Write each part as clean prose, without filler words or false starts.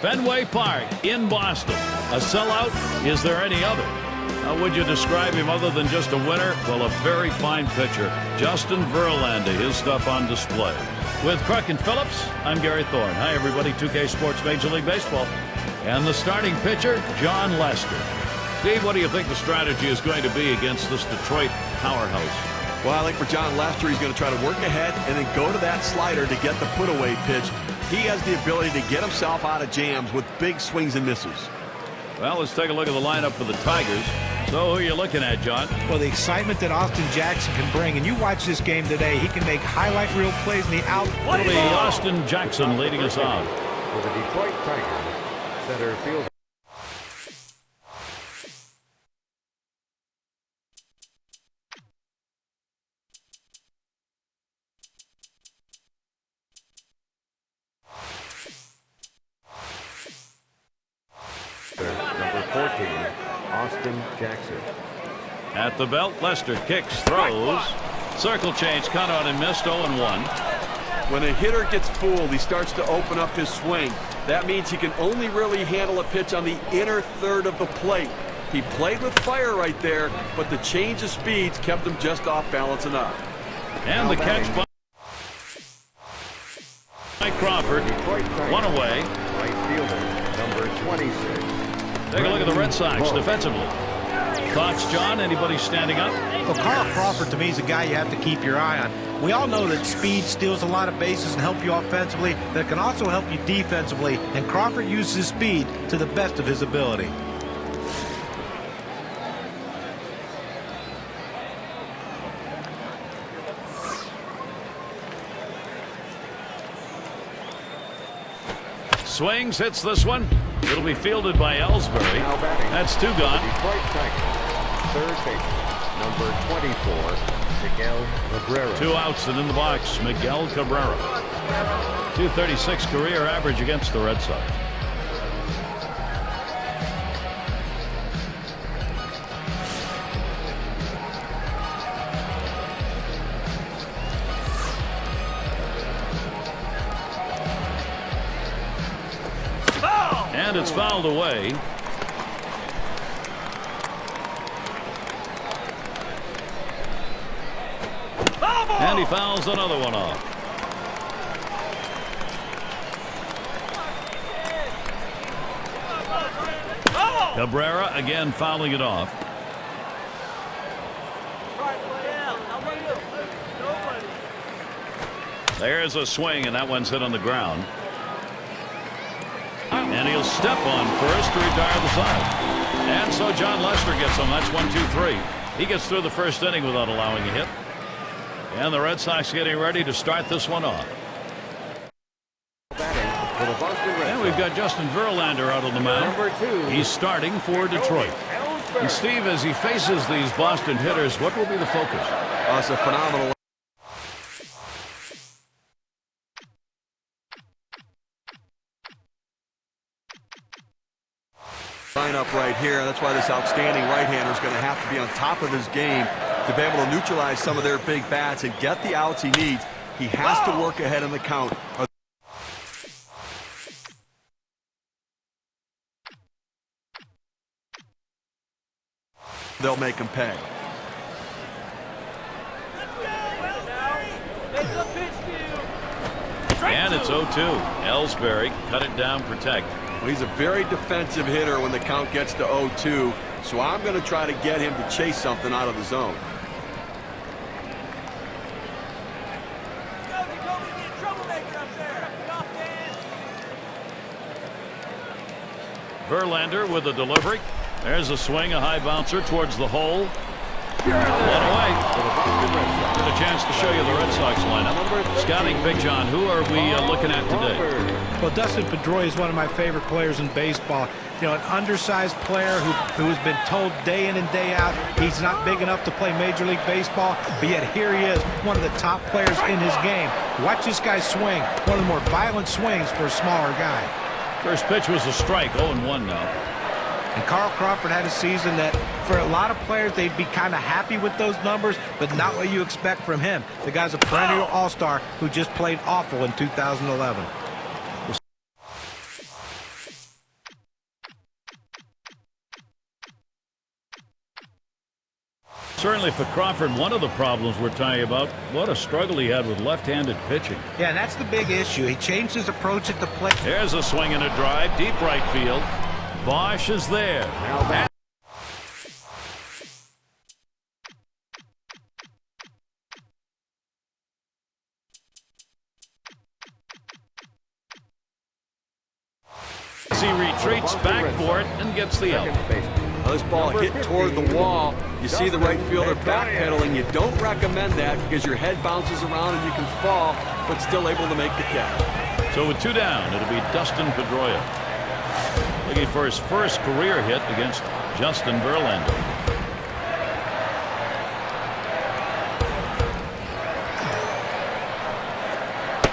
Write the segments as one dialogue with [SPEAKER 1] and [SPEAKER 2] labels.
[SPEAKER 1] Fenway Park in Boston. A sellout? Is there any other? How would you describe him other than just a winner? Well, a very fine pitcher. Justin Verlander, his stuff on display. With Kruk and Phillips, I'm Gary Thorne. Hi, everybody. 2K Sports Major League Baseball. And the starting pitcher, Jon Lester. Steve, what do you think the strategy is going to be against this Detroit powerhouse?
[SPEAKER 2] Well, I think for Jon Lester, he's going to try to work ahead and then go to that slider to get the put-away pitch. He has the ability to get himself out of jams with big swings and misses.
[SPEAKER 1] Well, let's take a look at the lineup for the Tigers. So who are you looking at, John?
[SPEAKER 3] Well, the excitement that Austin Jackson can bring, and you watch this game today, he can make highlight reel plays in the out.
[SPEAKER 1] It'll be Austin Jackson leading us on.
[SPEAKER 4] For the Detroit Tigers, center field. Number 14, Austin Jackson.
[SPEAKER 1] At the belt, Lester kicks, throws. Circle change, cut on and missed, 0-1.
[SPEAKER 2] When a hitter gets fooled, he starts to open up his swing. That means he can only really handle a pitch on the inner third of the plate. He played with fire right there, but the change of speeds kept him just off balance enough.
[SPEAKER 1] And the catch by Crawford. One away.
[SPEAKER 4] Right fielder, number 26.
[SPEAKER 1] Take a look at the Red Sox defensively. Thoughts, John? Anybody standing up?
[SPEAKER 3] Well, Carl Crawford, to me, is a guy you have to keep your eye on. We all know that speed steals a lot of bases and help you offensively, but it can also help you defensively, and Crawford uses his speed to the best of his ability.
[SPEAKER 1] Swings, hits this one. It'll be fielded by Ellsbury. That's two gone.
[SPEAKER 4] Detroit Tigers, third baseman, number 24, Miguel Cabrera.
[SPEAKER 1] 2 outs and in the box, Miguel Cabrera. .236 career average against the Red Sox. And it's fouled away. And he fouls another one off. Cabrera again fouling it off. There's a swing, and that one's hit on the ground. And he'll step on first to retire the side. And so Jon Lester gets him. That's 1-2-3. He gets through the first inning without allowing a hit. And the Red Sox getting ready to start this one off. And we've got Justin Verlander out on the mound. He's starting for Detroit. And Steve, as he faces these Boston hitters, what will be the focus?
[SPEAKER 2] It's a phenomenal lineup right here. That's why this outstanding right-hander is going to have to be on top of his game to be able to neutralize some of their big bats and get the outs he needs. He has to work ahead in the count. They'll make him pay.
[SPEAKER 1] And it's 0-2. Ellsbury cut it down, protect.
[SPEAKER 2] Well, he's a very defensive hitter when the count gets to 0-2, so I'm going to try to get him to chase something out of the zone.
[SPEAKER 1] Verlander with a delivery. There's a swing, a high bouncer towards the hole. One away. Get a chance to show you the Red Sox lineup. Scouting pitch on. Who are we looking at today?
[SPEAKER 3] Well, Dustin Pedroia is one of my favorite players in baseball. You know, an undersized player who has been told day in and day out he's not big enough to play Major League Baseball, but yet here he is, one of the top players in his game. Watch this guy swing. One of the more violent swings for a smaller guy.
[SPEAKER 1] First pitch was a strike, 0-1 now.
[SPEAKER 3] And Carl Crawford had a season that, for a lot of players, they'd be kind of happy with those numbers, but not what you expect from him. The guy's a perennial all-star who just played awful in 2011.
[SPEAKER 1] Certainly for Crawford, one of the problems we're talking about, what a struggle he had with left-handed pitching.
[SPEAKER 3] Yeah, that's the big issue. He changed his approach at the plate.
[SPEAKER 1] Here's a swing and a drive, deep right field. Bosch is there. He retreats back for it and gets the out.
[SPEAKER 2] Now this ball hit toward the wall. You see the right fielder backpedaling. You don't recommend that because your head bounces around and you can fall, but still able to make the catch.
[SPEAKER 1] So with 2 down, it'll be Dustin Pedroia looking for his first career hit against Justin Verlander.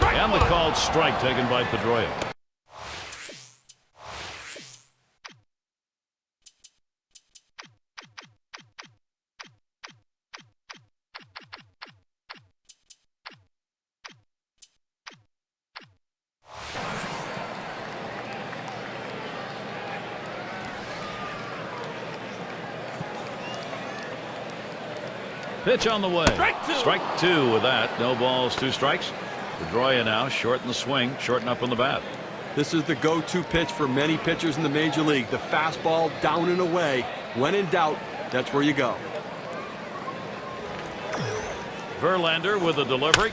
[SPEAKER 1] And the called strike taken by Pedroia. Pitch on the way. Strike 2 with that. No balls, 2 strikes. Pedroia now shorten the swing, shorten up on the bat.
[SPEAKER 2] This is the go-to pitch for many pitchers in the major league. The fastball down and away. When in doubt, that's where you go.
[SPEAKER 1] Verlander with a delivery.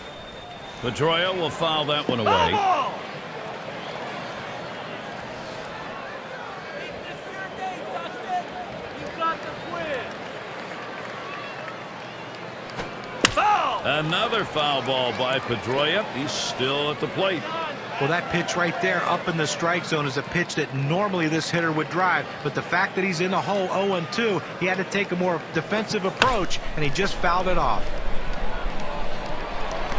[SPEAKER 1] Pedroia will foul that one away. Another foul ball by Pedroia. He's still at the plate.
[SPEAKER 3] Well, that pitch right there up in the strike zone is a pitch that normally this hitter would drive. But the fact that he's in the hole 0-2, he had to take a more defensive approach, and he just fouled it off.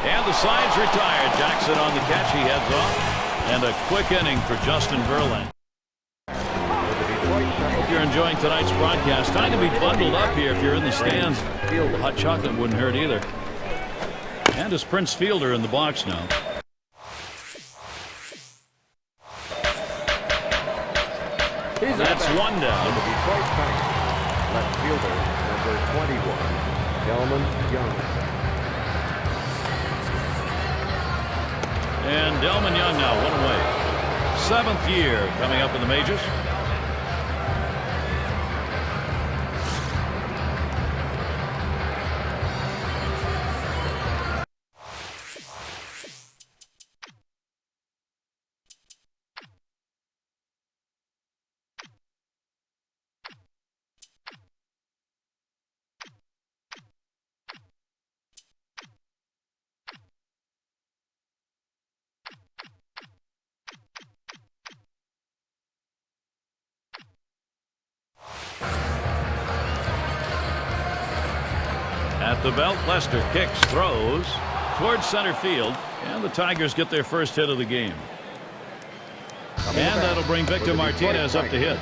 [SPEAKER 1] And the side's retired. Jackson on the catch. He heads off. And a quick inning for Justin Verlander. Hope you're enjoying tonight's broadcast. Time to be bundled up here if you're in the stands. The hot chocolate wouldn't hurt either. And it's Prince Fielder in the box now. That's 1 down.
[SPEAKER 4] Left fielder, number 21, Delmon Young.
[SPEAKER 1] And Delmon Young now 1 away. 7th year coming up in the majors. At the belt, Lester kicks, throws towards center field, and the Tigers get their first hit of the game. And that'll bring Victor Martinez up to hit.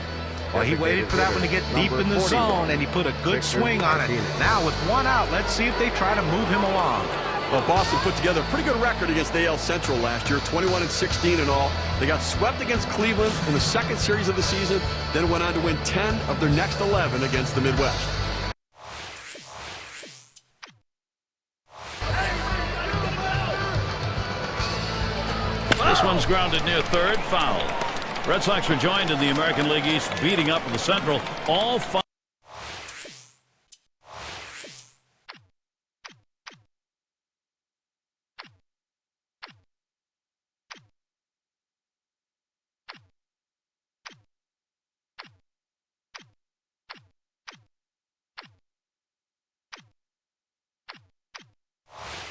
[SPEAKER 3] Well, he waited for that one to get deep in the zone, and he put a good swing on it. Now with 1 out, let's see if they try to move him along.
[SPEAKER 2] Well, Boston put together a pretty good record against AL Central last year, 21-16 in all. They got swept against Cleveland in the 2nd series of the season, then went on to win 10 of their next 11 against the Midwest.
[SPEAKER 1] This one's grounded near third, foul. Red Sox are joined in the American League East, beating up the Central. All 5.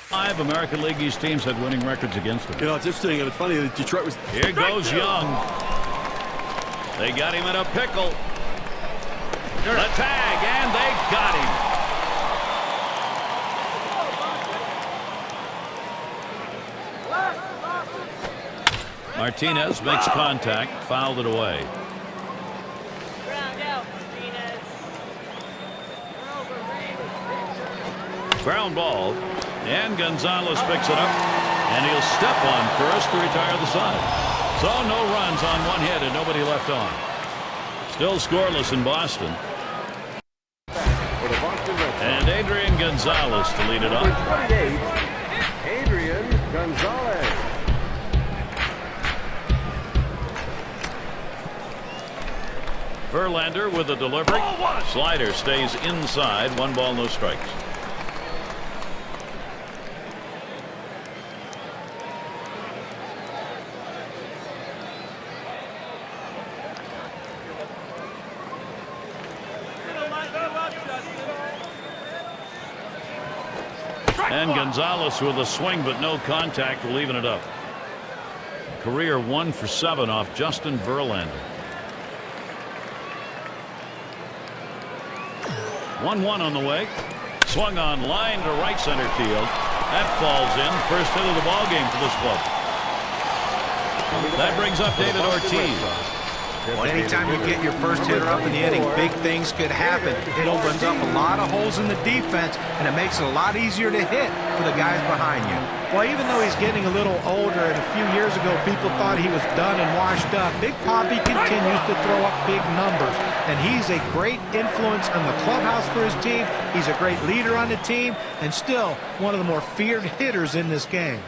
[SPEAKER 1] Five American League East teams had winning records against them.
[SPEAKER 2] You know, it's interesting, and it's funny that Detroit was...
[SPEAKER 1] Here goes Young. They got him in a pickle. The tag, and they got him. Martinez makes contact, fouled it away. Ground ball. And Gonzalez picks it up, and he'll step on first to retire the side. So no runs on 1 hit and nobody left on. Still scoreless in Boston.
[SPEAKER 4] For the Boston Red Sox.
[SPEAKER 1] And Adrian Gonzalez to lead it off.
[SPEAKER 4] Number 28, Adrian Gonzalez.
[SPEAKER 1] Verlander with a delivery. Slider stays inside. 1 ball, no strikes. And Gonzalez with a swing but no contact, leaving it up. Career 1 for 7 off Justin Verlander. 1-1 on the way. Swung on line to right center field. That falls in. First hit of the ball game for this club. That brings up David Ortiz.
[SPEAKER 3] Well, anytime you get your first hitter up in the inning, big things could happen. It opens up a lot of holes in the defense, and it makes it a lot easier to hit for the guys behind you. Well, even though he's getting a little older, and a few years ago people thought he was done and washed up, Big Papi continues to throw up big numbers, and he's a great influence on the clubhouse for his team. He's a great leader on the team, and still one of the more feared hitters in this game.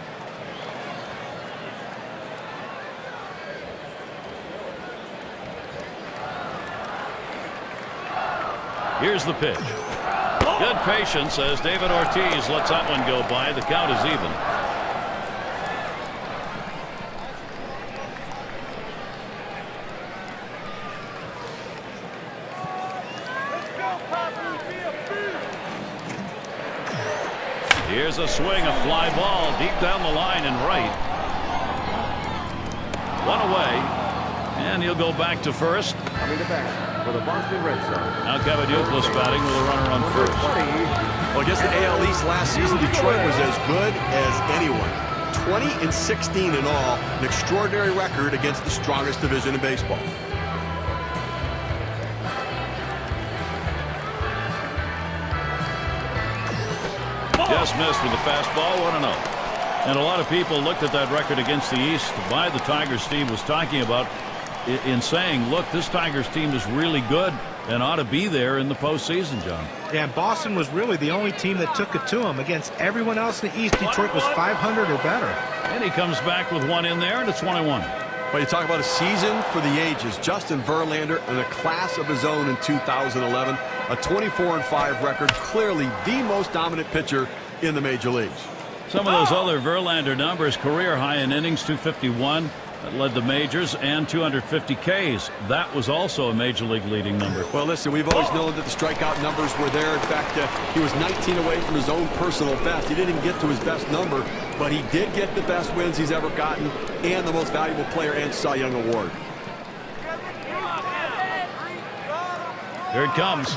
[SPEAKER 1] Here's the pitch. Good patience as David Ortiz lets that one go by. The count is even. Here's a swing, a fly ball deep down the line and right. 1 away, and he'll go back to first.
[SPEAKER 4] Coming to bat for the Boston Red Sox.
[SPEAKER 1] Now Kevin Youkilis batting with a runner on first.
[SPEAKER 2] Well, against the AL East last season, Detroit was as good as anyone. 20-16 in all, an extraordinary record against the strongest division in baseball.
[SPEAKER 1] Just missed with the fastball. 1-0. And a lot of people looked at that record against the East by the Tigers. Steve was talking about in saying, look, this Tigers team is really good and ought to be there in the postseason, John.
[SPEAKER 3] Yeah, and Boston was really the only team that took it to him. Against everyone else in the East, Detroit was 500 or better. And
[SPEAKER 1] he comes back with one in there, and it's 1-1.
[SPEAKER 2] Well, you talk about a season for the ages. Justin Verlander in a class of his own in 2011. A 24-5 record. Clearly the most dominant pitcher in the major leagues.
[SPEAKER 1] Some of those other Verlander numbers, career high in innings, 251. That led the majors, and 250 Ks. That was also a major league leading number.
[SPEAKER 2] Well, listen, we've always known that the strikeout numbers were there. In fact, he was 19 away from his own personal best. He didn't get to his best number, but he did get the best wins he's ever gotten and the most valuable player and Cy Young award.
[SPEAKER 1] Here it comes.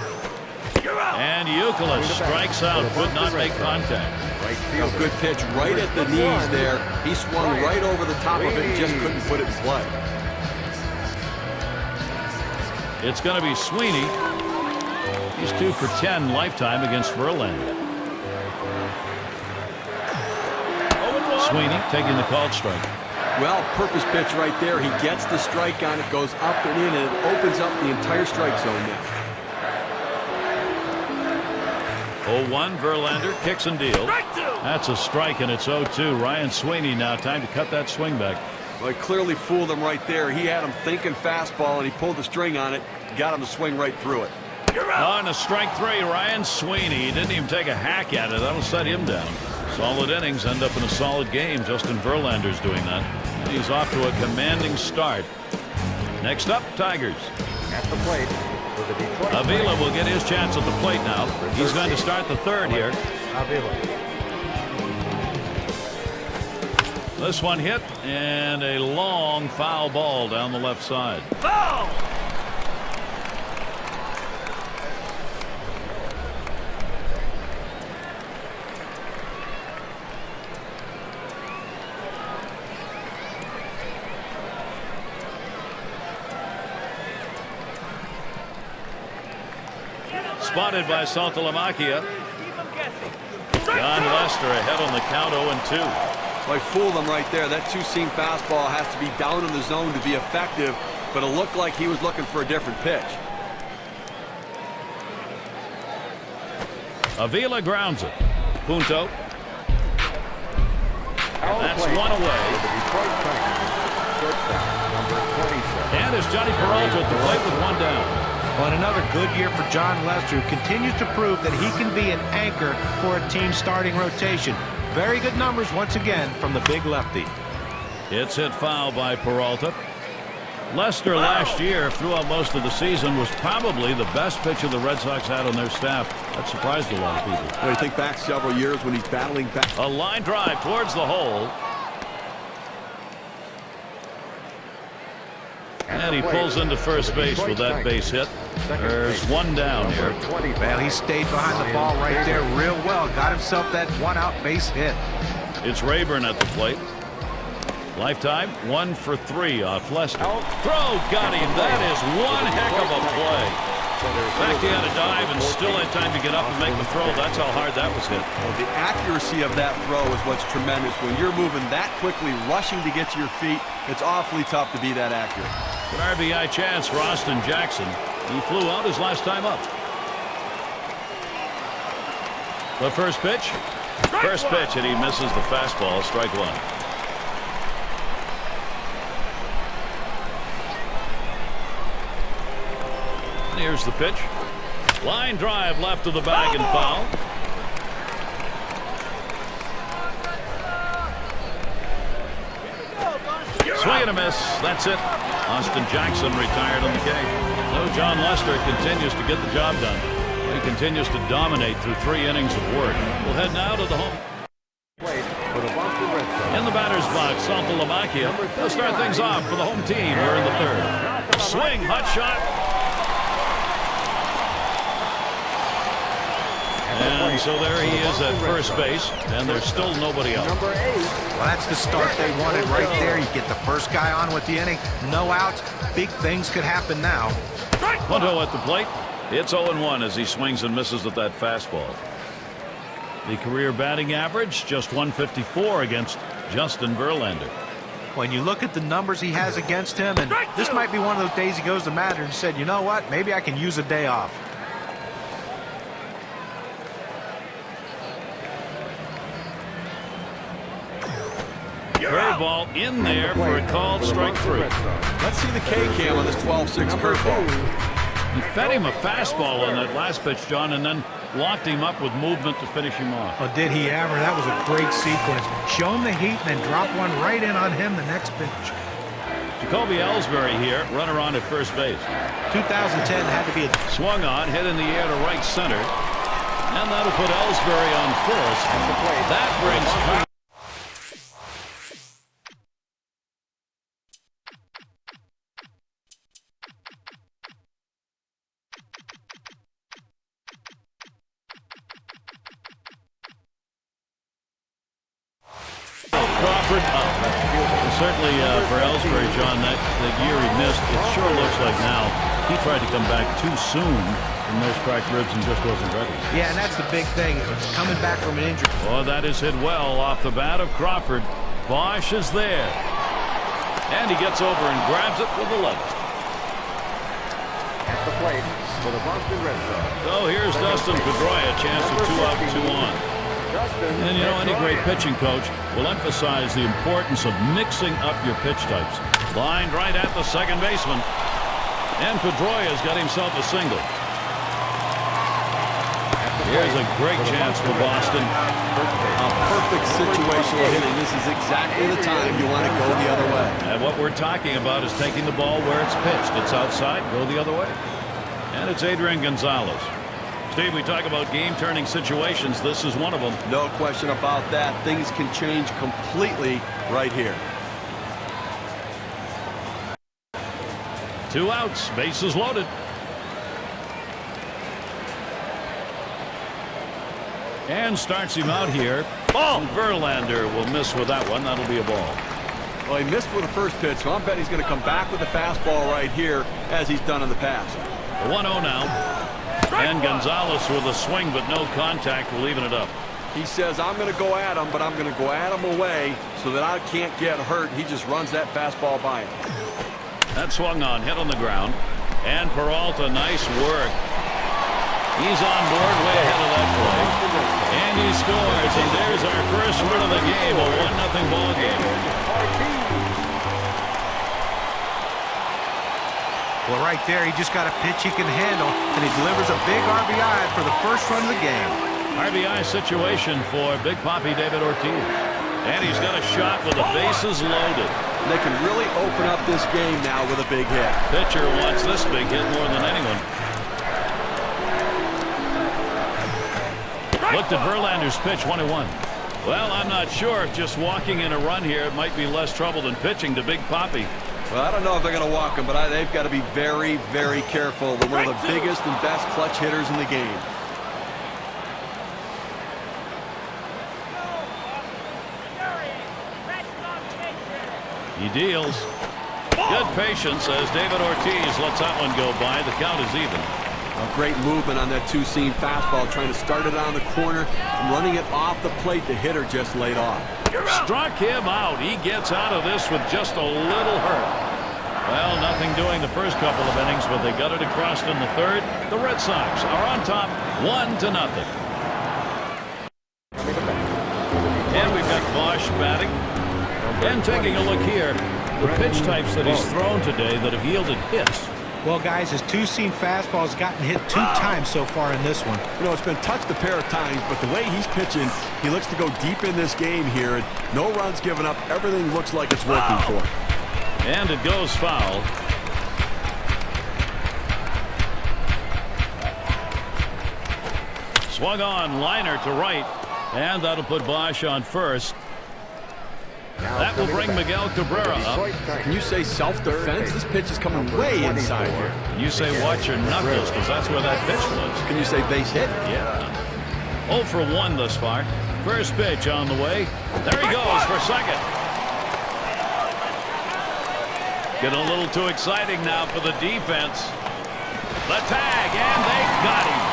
[SPEAKER 1] And Youkilis strikes out, could not make contact.
[SPEAKER 2] A good pitch right at the knees there. He swung right over the top of it and just couldn't put it in play.
[SPEAKER 1] It's going to be Sweeney. He's 2 for 10 lifetime against Verlander. Sweeney taking the called strike.
[SPEAKER 2] Well, purpose pitch right there. He gets the strike on it, goes up and in, and it opens up the entire strike zone now.
[SPEAKER 1] 0-1, Verlander kicks and deals. That's a strike, and it's 0-2. Ryan Sweeney now, time to cut that swing back.
[SPEAKER 2] Well, he clearly fooled him right there. He had him thinking fastball, and he pulled the string on it, got him to swing right through it.
[SPEAKER 1] On a strike 3, Ryan Sweeney. He didn't even take a hack at it. That'll set him down. Solid innings end up in a solid game. Justin Verlander's doing that. And he's off to a commanding start. Next up, Tigers.
[SPEAKER 4] At the plate.
[SPEAKER 1] Avila will get his chance at the plate now. He's going to start the third here.
[SPEAKER 4] Avila.
[SPEAKER 1] This one hit, and a long foul ball down the left side. Foul! Spotted by Saltalamacchia. John Lester ahead on the count, 0-2.
[SPEAKER 2] So I fooled him right there. That two-seam fastball has to be down in the zone to be effective, but it looked like he was looking for a different pitch.
[SPEAKER 1] Avila grounds it. Punto. That's
[SPEAKER 4] Play
[SPEAKER 1] one
[SPEAKER 4] for
[SPEAKER 1] away.
[SPEAKER 4] the Detroit Tigers. Shortstop, number 27.
[SPEAKER 1] And it's Johnny Peralta at the plate with one down.
[SPEAKER 3] Well, another good year for John Lester, who continues to prove that he can be an anchor for a team's starting rotation. Very good numbers once again from the big lefty.
[SPEAKER 1] It's hit foul by Peralta. Lester last year, throughout most of the season, was probably the best pitcher the Red Sox had on their staff. That surprised a lot of people.
[SPEAKER 2] Well, you think back several years when he's battling back.
[SPEAKER 1] A line drive towards the hole. And he pulls into first base with that base hit. There's one down here.
[SPEAKER 3] Well, he stayed behind the ball right there real well. Got himself that one-out base hit.
[SPEAKER 1] It's Rayburn at the plate. Lifetime 1 for 3 off Lester. Throw got him. That is one heck of a play. Back he had a dive and still had time to get up and make the throw. That's how hard that was hit.
[SPEAKER 2] Well, the accuracy of that throw is what's tremendous. When you're moving that quickly, rushing to get to your feet, it's awfully tough to be that accurate.
[SPEAKER 1] An RBI chance for Austin Jackson. He flew out his last time up. The first pitch. First pitch, and he misses the fastball. Strike one. Here's the pitch. Line drive left of the bag and foul. Swing and a miss. That's it. Austin Jackson retired on the cage. So John Lester continues to get the job done. He continues to dominate through 3 innings of work. We'll head now to the home.
[SPEAKER 4] For the Boston Red Sox.
[SPEAKER 1] In the batter's box, Salpalamakia. They'll start things off for the home team. We're in the 3rd. Swing, hot shot. And so there he is at first base, and there's still nobody out.
[SPEAKER 4] Number 8.
[SPEAKER 3] Well, that's the start they wanted right there. You get the first guy on with the inning, no outs. Big things could happen now.
[SPEAKER 1] Punto at the plate. It's 0-1 as he swings and misses with that fastball. The career batting average, just 154 against Justin Verlander.
[SPEAKER 3] When you look at the numbers he has against him, and this might be one of those days he goes to Matter and said, you know what, maybe I can use a day off.
[SPEAKER 1] Curveball in there for a called strike 3.
[SPEAKER 2] Let's see the K-cam on this 12-6 curveball.
[SPEAKER 1] He fed him a fastball on that last pitch, John, and then locked him up with movement to finish him off.
[SPEAKER 3] Oh, did he ever? That was a great sequence. Show him the heat and then drop one right in on him the next pitch.
[SPEAKER 1] Jacoby Ellsbury here, runner on at first base.
[SPEAKER 3] 2010 had to be a...
[SPEAKER 1] Swung on, hit in the air to right center. And that'll put Ellsbury on first. That brings... Crawford up. Certainly for Ellsbury, John, that year he missed, it sure looks like now he tried to come back too soon from those cracked ribs and just wasn't ready.
[SPEAKER 3] Yeah, and that's the big thing. It's coming back from an injury.
[SPEAKER 1] Oh, that is hit well off the bat of Crawford. Bosch is there. And he gets over and grabs it with the left.
[SPEAKER 4] At the plate for the Boston Red Sox.
[SPEAKER 1] So here's Dustin Pedroia, a chance of 2 out, 2 on. And you know, any great pitching coach will emphasize the importance of mixing up your pitch types. Lined right at the second baseman. And Pedroia's got himself a single. Here's a great chance for Boston.
[SPEAKER 2] A perfect situational hitting. This is exactly the time you want to go the other way.
[SPEAKER 1] And what we're talking about is taking the ball where it's pitched. It's outside, go the other way. And it's Adrian Gonzalez. Steve, we talk about game-turning situations. This is one of them.
[SPEAKER 2] No question about that. Things can change completely right here.
[SPEAKER 1] 2 outs, bases loaded. And starts him out here. Ball. Verlander will miss with that one. That'll be a ball.
[SPEAKER 2] Well, he missed with the first pitch, so I'm betting he's going to come back with the fastball right here, as he's done in the past.
[SPEAKER 1] 1-0 now. And Gonzalez with a swing, but no contact. We're leaving it up.
[SPEAKER 2] He says, I'm going to go at him, but I'm going to go at him away so that I can't get hurt. He just runs that fastball by him.
[SPEAKER 1] That swung on, hit on the ground. And Peralta, nice work. He's on board way ahead of that play. And he scores, and there's our first run of the game, a 1-0 ball game.
[SPEAKER 3] Well, right there, he just got a pitch he can handle, and he delivers a big RBI for the first run of the game.
[SPEAKER 1] RBI situation for Big Papi David Ortiz. And he's got a shot with the bases loaded.
[SPEAKER 2] They can really open up this game now with a big hit.
[SPEAKER 1] Pitcher wants this big hit more than anyone. Looked at Verlander's pitch, 1-1. Well, I'm not sure if just walking in a run here it might be less trouble than pitching to Big Papi.
[SPEAKER 2] Well, I don't know if they're going to walk him, but they've got to be very, very careful. They're one of the biggest and best clutch hitters in the game.
[SPEAKER 1] He deals. Good patience as David Ortiz lets that one go by. The count is even.
[SPEAKER 2] A great movement on that two-seam fastball, trying to start it on the corner and running it off the plate. The hitter just laid off.
[SPEAKER 1] Struck him out. He gets out of this with just a little hurt. Well, nothing doing the first couple of innings, but they got it across in the third. The Red Sox are on top, 1-0. And we've got Bosch batting. And taking a look here, the pitch types that he's thrown today that have yielded hits.
[SPEAKER 3] Well, guys, his two-seam fastball has gotten hit 2 times so far in this one.
[SPEAKER 2] You know, it's been touched a pair of times, but the way he's pitching, he looks to go deep in this game here. And no runs given up. Everything looks like it's working for him.
[SPEAKER 1] And it goes foul. Swung on, liner to right. And that'll put Bosch on first. That will bring Miguel Cabrera up.
[SPEAKER 2] Can you say self-defense? This pitch is coming way inside here.
[SPEAKER 1] You say watch your knuckles, because that's where that pitch was.
[SPEAKER 2] Can you say base hit?
[SPEAKER 1] Yeah. 0 for 1 thus far. First pitch on the way. There he goes for second. Getting a little too exciting now for the defense. The tag, and they got him.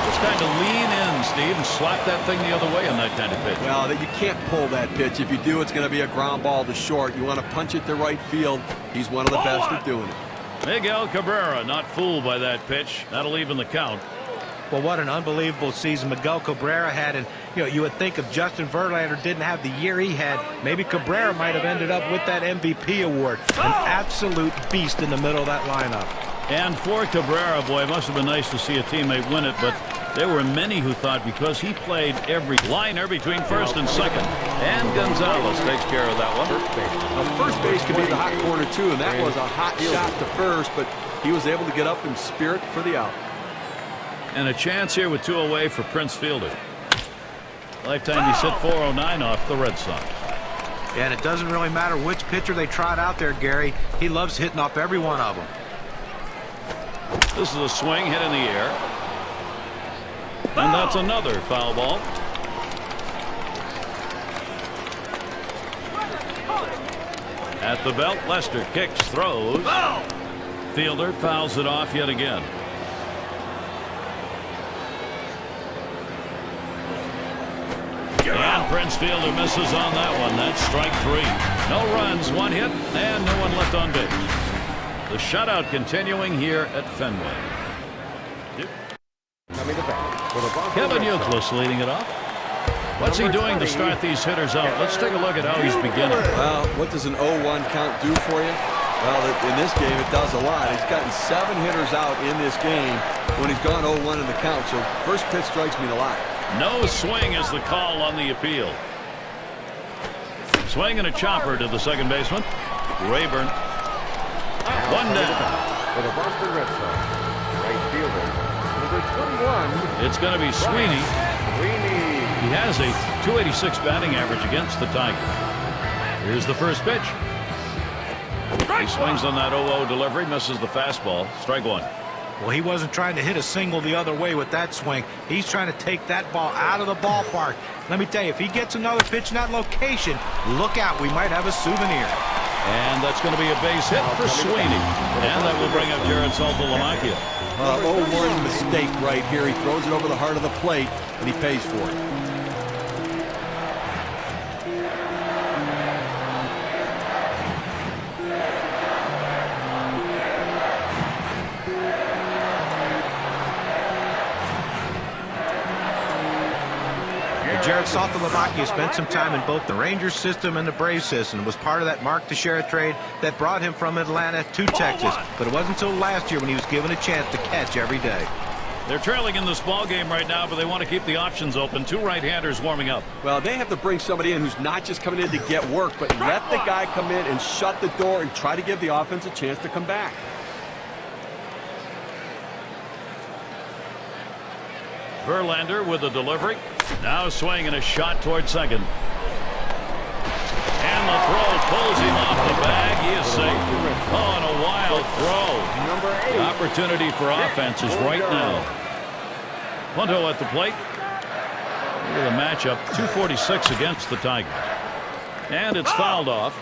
[SPEAKER 1] Just kind of lean in, Steve, and slap that thing the other way on that kind of pitch.
[SPEAKER 2] Well, you can't pull that pitch. If you do, it's going to be a ground ball to short. You want to punch it to right field. He's one of the best at doing it.
[SPEAKER 1] Miguel Cabrera not fooled by that pitch. That'll even the count.
[SPEAKER 3] Well, what an unbelievable season Miguel Cabrera had. And, you would think if Justin Verlander didn't have the year he had, maybe Cabrera might have ended up with that MVP award. An absolute beast in the middle of that lineup.
[SPEAKER 1] And for Cabrera, boy, it must have been nice to see a teammate win it, but there were many who thought because he played every liner between first and second. And Gonzalez takes care of that one.
[SPEAKER 2] Now, first base could be the hot corner, too, and that was a hot shot to first, but he was able to get up and spirit for the out.
[SPEAKER 1] And a chance here with 2 away for Prince Fielder. Lifetime he's hit .409 off the Red Sox.
[SPEAKER 3] And it doesn't really matter which pitcher they trot out there, Gary. He loves hitting off every one of them.
[SPEAKER 1] This is a swing hit in the air. And that's another foul ball. At the belt, Lester kicks, throws. Fielder fouls it off yet again. And Prince Fielder misses on that one. That's strike 3. No runs, 1 hit, and no one left on base. The shutout continuing here at Fenway. Kevin Youkilis leading it off. What's he doing to start these hitters out? Let's take a look at how he's beginning.
[SPEAKER 2] Well, what does an 0-1 count do for you? Well, in this game, it does a lot. He's gotten 7 hitters out in this game when he's gone 0-1 in the count. So first pitch strikes mean a lot.
[SPEAKER 1] No swing is the call on the appeal. Swing and a chopper to the second baseman. Rayburn. 1 down.
[SPEAKER 4] For the Boston Red Sox, right fielder, number 21.
[SPEAKER 1] It's going to be Sweeney. He has a .286 batting average against the Tigers. Here's the first pitch. He swings on that 0-0 delivery, misses the fastball. Strike 1.
[SPEAKER 3] Well, he wasn't trying to hit a single the other way with that swing. He's trying to take that ball out of the ballpark. Let me tell you, if he gets another pitch in that location, look out. We might have a souvenir.
[SPEAKER 1] And that's going to be a base hit for Sweeney. And that will bring up Jared Saltalamacchia.
[SPEAKER 2] 0-1 mistake right here. He throws it over the heart of the plate, and he pays for it.
[SPEAKER 3] Garrett Saltalamacchia spent some time in both the Rangers system and the Braves system. Was part of that Mark Teixeira trade that brought him from Atlanta to Texas. But it wasn't until last year when he was given a chance to catch every day.
[SPEAKER 1] They're trailing in this ball game right now, but they want to keep the options open. Two right-handers warming up.
[SPEAKER 2] Well, they have to bring somebody in who's not just coming in to get work, but let the guy come in and shut the door and try to give the offense a chance to come back.
[SPEAKER 1] Verlander with a delivery. Now swinging a shot toward second. And the throw pulls him off the bag. He is safe. Oh, and a wild throw. The opportunity for offense is right now. Punto at the plate. Look at the matchup. 246 against the Tigers. And it's fouled off.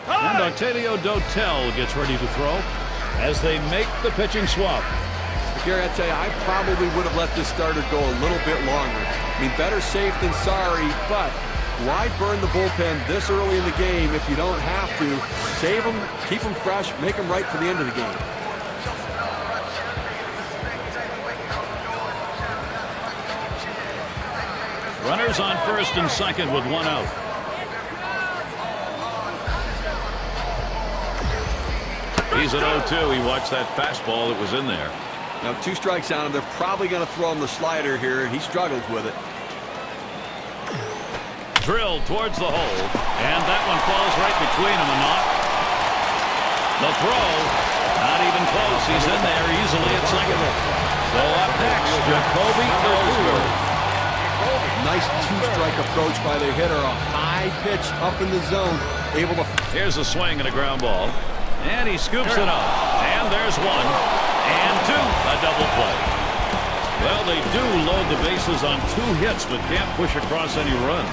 [SPEAKER 1] And Octavio Dotel gets ready to throw as they make the pitching swap.
[SPEAKER 2] Gary, I tell you, I probably would have let this starter go a little bit longer. I mean, better safe than sorry, but why burn the bullpen this early in the game if you don't have to? Save them, keep them fresh, make them right for the end of the game.
[SPEAKER 1] Runners on first and second with one out. He's at 0-2. He watched that fastball that was in there.
[SPEAKER 2] Now 2 strikes on him. They're probably going to throw him the slider here. He struggles with it.
[SPEAKER 1] Drilled towards the hole, and that one falls right between him and not. The throw, not even close. He's in there easily at second. So up next, Jacoby Ellsworth.
[SPEAKER 2] Nice 2-strike approach by the hitter. A high pitch up in the zone. Able to.
[SPEAKER 1] Here's a swing and a ground ball. And he scoops it up. And there's one. And two. A double play. Well, they do load the bases on 2 hits, but can't push across any runs.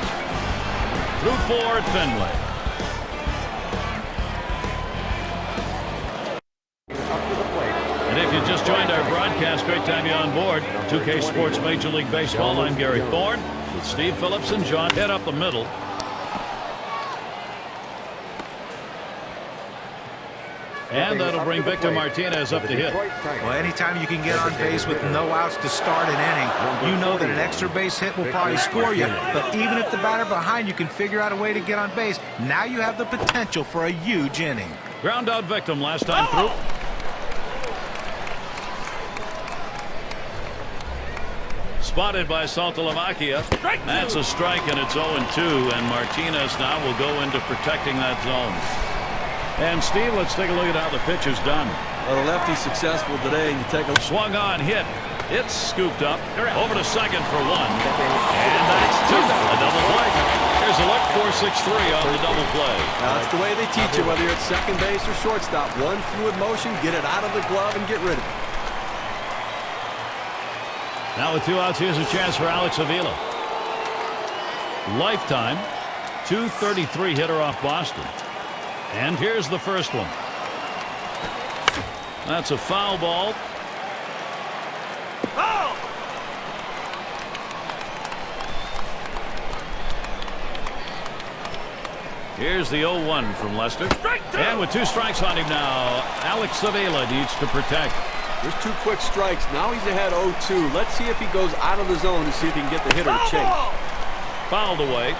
[SPEAKER 1] Through 4 at Fenway. And if you just joined our broadcast, great to have you on board. 2K Sports Major League Baseball. I'm Gary Thorne with Steve Phillips and John. Head up the middle. And that'll bring Victor Martinez up to hit.
[SPEAKER 3] Well, anytime you can get on base with no outs to start an inning, you know that an extra base hit will probably score you. But even if the batter behind you can figure out a way to get on base, now you have the potential for a huge inning.
[SPEAKER 1] Ground out victim last time through. Spotted by Saltalamacchia. That's a strike, and it's 0-2. And Martinez now will go into protecting that zone. And Steve, let's take a look at how the pitch is done.
[SPEAKER 2] Well, the lefty's successful today, and you take a
[SPEAKER 1] swung on, hit. It's scooped up over to second for 1. And that's 2. A double play. Here's a look. 4-6-3 on the double play.
[SPEAKER 2] Now, that's the way they teach you, whether you're at second base or shortstop. One fluid motion, get it out of the glove, and get rid of it.
[SPEAKER 1] Now with 2 outs, here's a chance for Alex Avila. Lifetime 233 hitter off Boston. And here's the first one. That's a foul ball. Oh! Here's the 0-1 from Lester. And with 2 strikes on him now, Alex Avila needs to protect.
[SPEAKER 2] There's 2 quick strikes. Now he's ahead 0-2. Let's see if he goes out of the zone to see if he can get the hitter to chase.
[SPEAKER 1] Fouled away.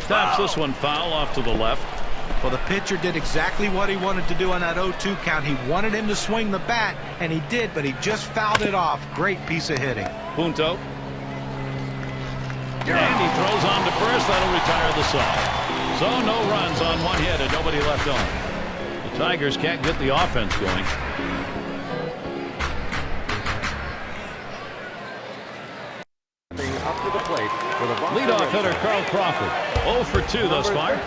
[SPEAKER 1] Taps this one foul off to the left.
[SPEAKER 3] Well, the pitcher did exactly what he wanted to do on that 0-2 count. He wanted him to swing the bat, and he did, but he just fouled it off. Great piece of hitting.
[SPEAKER 1] Punto. And he throws on to first. That'll retire the side. So no runs on 1 hit and nobody left on. The Tigers can't get the offense going.
[SPEAKER 4] Up to the plate for the
[SPEAKER 1] leadoff hitter Carl Crawford. 0 for 2 thus far.